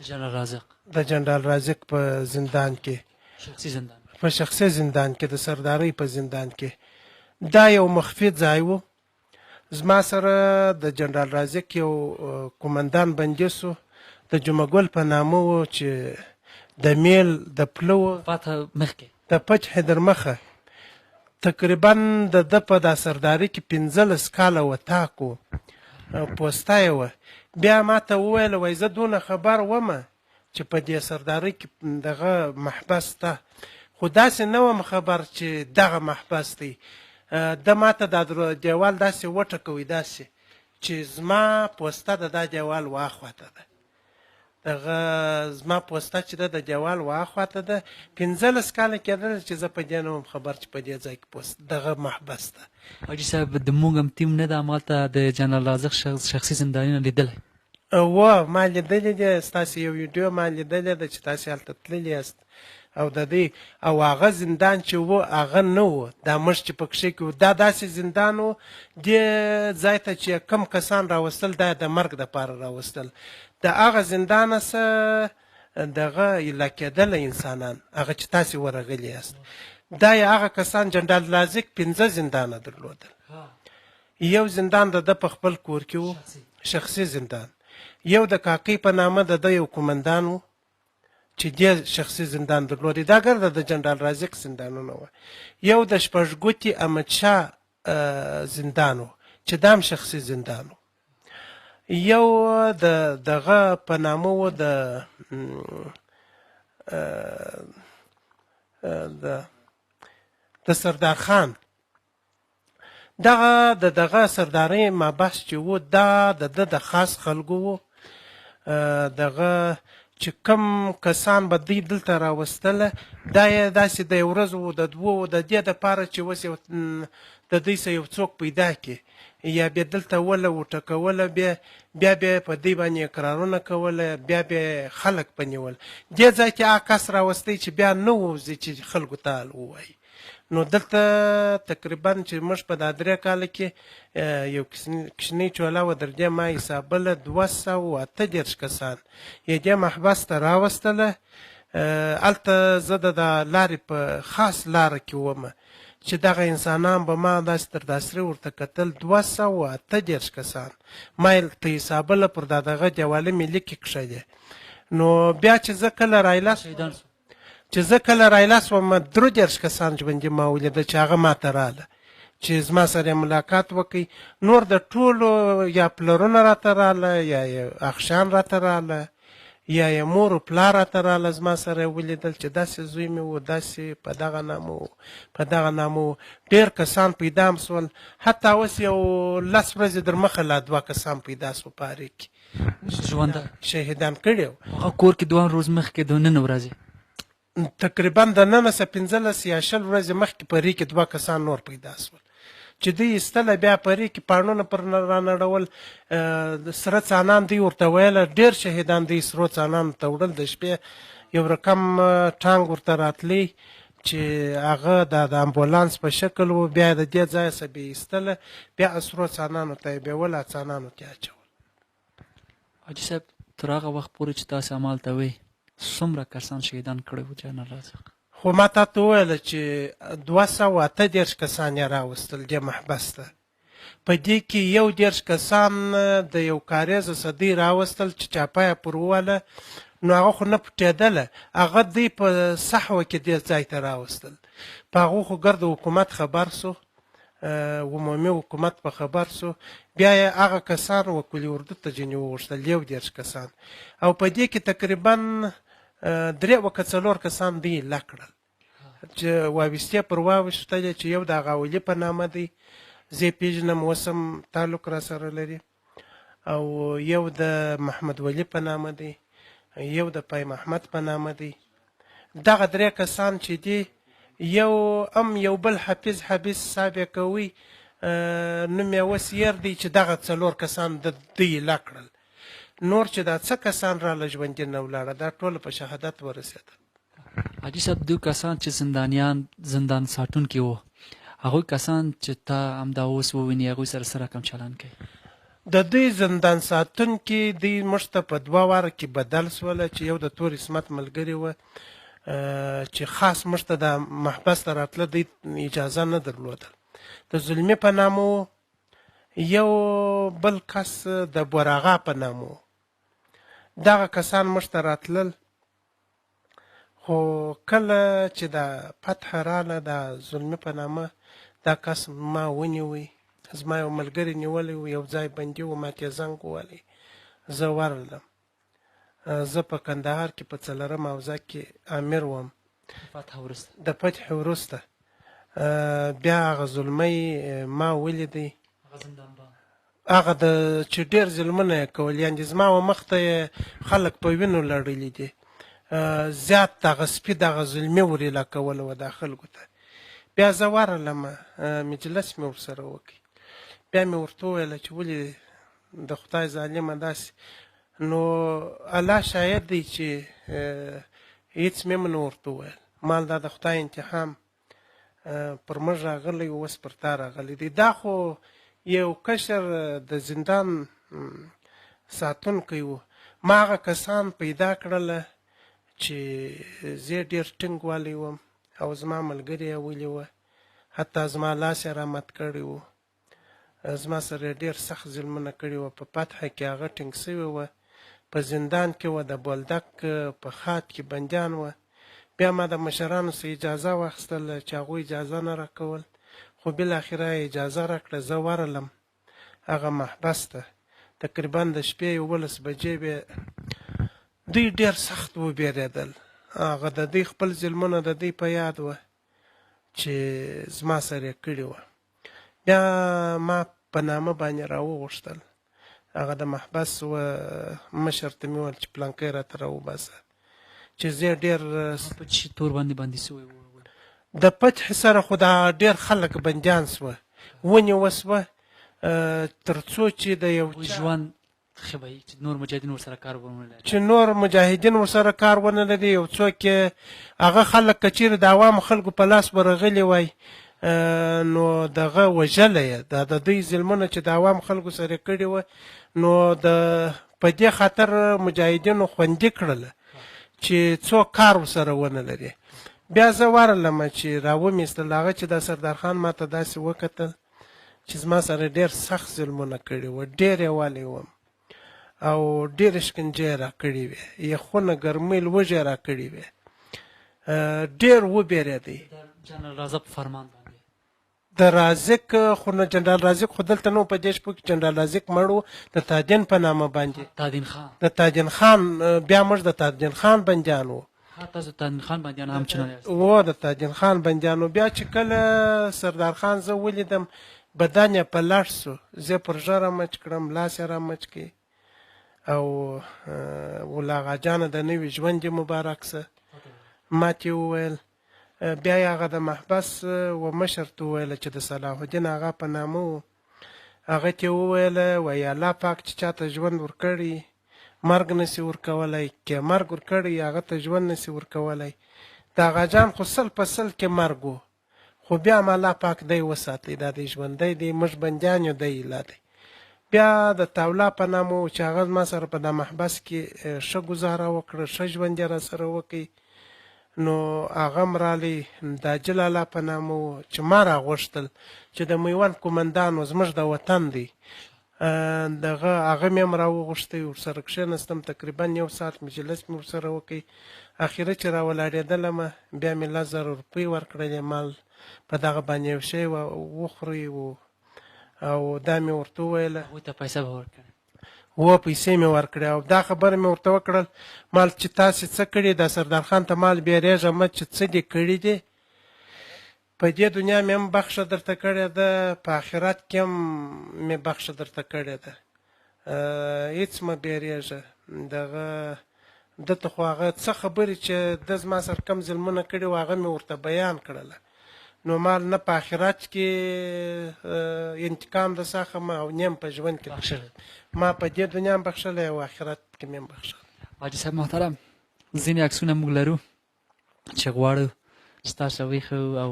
جنرال رازق د جنرال رازق په زندان کې، شخصي زندان، په شخصي زندان کې، د سردارۍ په زندان کې. دا یو مخفي ځای و. زما سره د جنرال رازق یو قومندان بندي سو، د جمعه ګل په نامه و، چې د میل د پلو فتح مخکې د فتح در مخه تقریبا د ده په دا سرداري کې 15 کاله وتاکو پوسته یې وه. بیا ما ته وویل وایي زه دونه خبر ومه چې په دې سرداري کې دغه محبس ته، خو داسې نه وم خبر چې دغه محبس دی. ده ما ته دا دیوال داسې وټکوي، داسې چې زما پوسته د دا دیوال واخواته ده، دغه زما پوسته چې ده د دیوال واخواته ده. 15 کاله کېدل چې زه په دې نه وم خبر چې په دې ځای کې دغه محبس ده. حاجي صاحب د موږ هم ټیم نه ده همالته د جنرال رازق شخصي زندانونه لیدلی؟ ما لیدلی دی، ستاسې یو ویډیو ما لیدلی ده چې تاسې هلته تللي یاست، او د دې او هغه زندان چې و هغه نه و، دا موږ چې پکښې کې و دا داسې زندان و. دې ځای ته چې کم کسان راوستل دا د مرګ دپاره راوستل. د هغه زندانه څه دغه ایله کېدله انسانان، هغه چې تاسې ورغلي یاست، دا یې هغه کسان جنرال رازق 15 زندانه درلودل. یو زندان د ده په خپل کور کې و، شخصي زندان. یو د کاکۍ په نامه د ده یو قومندان و چې دې شخصي زندان درلودی، دا ګرده د جنرال رازق زندانونه وه. یو د شپږګوتي احمدشاه زندان و چې دا هم شخصي زندان و. یو د دغه په نامه و د سردار خان، دغه سردارۍ مابحث چې و دا د ده د خاص خلکو و. دغه چې کم کسان به دوی دلته راوستله دا یې داسې د یو ورځ و د دوو و د دې دپاره چې اوس د دوی څه یو څوک پیدا کړي، یا بیا دلته وله وټکوله، بیا په دوی باندې اقرارونه کوله، بیا خلک په نیول. دې ځای کې هغه کس راوستی چې بیا نه ووځي چې خلکو ته ووایي. نو دلته تقریبا چې موږ په دا 3 کاله کې یو کوچنۍ چوله وه، در دې ما حسابله 238 کسان یې دې محبس ته راوستله. هلته زه د لارې په خاص لاره کې ومه چې دغه انسانان به ما داسې تر داسرې ورته کتل. 238 کسان ما یې ته حسابله پر دغه دیواله مې لیکې کښلې. نو بیا چې زه کله رایله سوم 33 کسان ژوندي ما ولیده چې هغه ما ته راله چې زما سره یې ملاقات وکړي. نور د ټولو یا پلرونه راته راله، یا یې اخشان راته راله، یا یې مور و پلار راته راله، زما سره یې ولیدل چې داسې زوی مې و، داسې په دغه نامه و. ډېر کسان پیدا هم سول، حتی اوس یو 10 ورځې در مخه لا 2 کسان پیدا سو په هغې کې شهیدان کړي وو. هغه کور کې 2 ورځې مخکې د نن ورځې تقریبا د نن څه 15 یا 20 ورځې مخکې په هغې کې 2 کسان نور پیدا سول چې دوی ایستله. بیا په هغې کې پاڼونه پر رانړول، سره څانان دوی ورته ویله، ډېر شهیدان دوی سرو څانانو ته وړل. د شپې یو رقم ټانک ورته راتلی چې هغه د امبولانس په شکل و، بیا د دې ځایه څه بیا ایستله، بیا سرو څانانو ته یې بیول، څانانو ته یې اچول. حاجي صاحب تر هغه وخت پورې چې تاسې همالته وئ څومره کسان شهیدان کړی وو جنرال رازق؟ خو ما تا ته وویله چې 238 کسان یې راوستل دې محبس ته. په دې کې 11 کسان د یو کاریزه صدۍ راوستل چې چاپه یې پر وواله، نو هغه خو نه پټېدله، هغه دوی په صحوه کې دې ځای ته راوستل. په هغو خو ګرد حکومت خبر سو، عمومي حکومت په خبر سو. بیا یې هغه کسان وکولي اردو ته ځینې وغوښتل، 11 کسان، او په دې کې تقریبا 3 کسان دوی له کړل چې واویستې پر واویستلې، چې یو د هغه ولي په نامه دی، زه یې پېژنم، اوس هم تعلق را سره لري، او یو د محمد ولی په نامه دی، یو د پای محمد په نامه دی. دغه 3 کسان چې دي، یو بل حفیظ صاحب یې کوي، نوم یې اوس هېر دی، چې دغه 4 کسان د دوی له کړل. نور چې دا څه کسان راله ژوندي نه ولاړه، دا ټوله په شهادت ورسېدل. حاجي صاحب 2 کسان چې زندان ساتونکي وو، هغوی کسان چې تا همدا اوس وویني هغوی سره څه رقم چلند کوي؟ د دوی زندان ساتونکي دوی موږ ته په 2 واره کې بدل سوله چې یو د تور عصمت ملګري وه چې خاص موږ ته د محبس ته راتله دوی اجازه نه درلودل د زلمي په نامه یو بل کس د بوراغا په نامه دغه کسان موږ ته راتلل خو کله چې د فتح راله د زلمي په نامه دا کس ما ونیوی زما یو ملګري نیولی و یو ځای بندي و ما ته زنګ ووهلی زه ورغلم زه په کندهار کې په 4 موضع کې امیر وم د فتح وروسته بیا هغه زلمی ما ولیدی هغه د چې ډېر ظلمونه یې کول یعنې زما و مخ ته خلک په وینو لړلي دي زیات دغه سپي دغه ظلمي ورېله کوله وه دا خلکو ته بیا زه ورغلم مجلس مې ورسره وکړ بیا مې ورته وویله چې ولې د خدای ظالمه داسې نو الله شاید دی چې هېڅ مې نه ورته وویل مال دا د خدای انتخام پر موږ راغلی اوس پر تا راغلی دی دا خو یو کشر د زندان ساتونکی و ما هغه کسان پیدا کړله چې زه ډېر ټینګ والی وم او زما ملګري یې ولي وه حتی زما لاس یې رامت کړی و زما سره ډېر سخت ظلمونه کړي وه په فتحه کې هغه ټینګ سوې وه په زندان کې وه د بولدک په خات کې بندیان وه بیا ما د مشرانو څخه اجازه واخیستله چې هغوی اجازه نه راکول خو بالاخره یې اجازه راکړه زه ورغلم هغه محبس ته تقریبا د شپې 11 بجې بیا دوی ډېر سخت وبېرېدل هغه د دوی خپل ظلمونه د دوی په یاد وه چې زما سره یې کړي وه بیا ما په نامه باندې راوغوښتل هغه د محبس و مشر ته مې وویل چې پلانکی راته راوباسه چې زه ډېر په چي تور باندې باندې سوی و د فتح سره خو دا ډېر خلک بندیان سوه ونیوه سوه تر څو چې د یو ژوند ښه به وي چې نور مجاهدین ورسره کار ونه لري چې نور مجاهدین ورسره کار ونه لري یو څوک هغه خلک که چیرې د عوامو خلکو په لاس ورغلي وای نو دغه وژلی یې دا د دوی ظلمونه چې د عوام خلکو سره کړي وه نو په دې خاطر مجاهدینو خوندي کړله چې څوک کار ورسره ونه لري بیا زه ورغلم چې راومیستل هغه چې د سردارخان ما ته داسې وکتل چې زما سره ډېر سخت ظلمونه کړي وه ډېر یې والی وم او ډېرې شکنجې یې راکړې وې یخونه ګرمۍ لوږې یې راکړې وې ډېر وبېرېدی جنرال رازق په فرمان باندې د رازق خو نه جنرال رازق خو دلته نه و په دې شپو کې جنرال رازق مړ و د تاجین په نامه باندې تادین خان د تاجین خان بیا موږ د تاجین خان بندیان وو تاسو تادین خان بندیان هم چنان یاست و د تاجین خان بندیان وو بیا چې کله سردار خان زه ولیدم بدن یې په لړ سو زه پر ژره مچ کړم لاس یې رامچ کړي او ولا آغا جانه د نوي ژوند دې مبارک سه ما ته وویل بیا یې هغه د محبس و مشر ته وویله چې د صلاح الدین هغه په نامه و هغه ته وویله وایي الله پاک چې چاته ژوند ورکړي مرګ نسي ورکولی که مرګ ورکړي هغه ته ژوند نسي ورکولی د آغا جان خو 100% کې مرګ و خو بیا هم الله پاک دی وساتئ دا دی ژوندی دی موږ بندیان یو دی لا دی بیا د تاولا په نامه و چې هغه ما سره په د محبس کې ښه ګزاره وکړه ښه ژوند یې راسره وکړي نو هغه هم رالی د اجل الله په نامه و چې ما راغوښتل چې د میوند قومندان و زموږ د وطن دی دغه هغه مې هم راوغوښتی ورسره کښېنستم تقریبا 1 ساعت مجلس مې ورسره وکړ اخیره چې راولاړېدلمه بیا مې 10,000 روپۍ ورکړلې مال په دغه باندې یو شی وخورئ او دا مې ورته وویله هغوی ته پیسه به ورکړې و پیسې مې ورکړې او دا خبره مې ورته وکړل مال چې تاسې څه کړي دا سردارخان ته مال بیریږه مه چې څه دې کړي دي په دې دنیا مې هم بخښه درته کړې ده په آخرت کې هم مې بخښه درته کړې ده هېڅ مه بیریږه دغه دته خو هغه څه خبرې چې ده زما سره کم ظلمونه کړي وو هغه مې ورته بیان کړله نو مال نه په آخرت کې انتقام د څخه او نیم په ژوند کې ما په دې دنیا هم بخښلی او آخرت کې مې هم بخښلی حاجي صاحب محترم ځینې عکسونه موږ لرو چې غواړو ستاسو ویښو او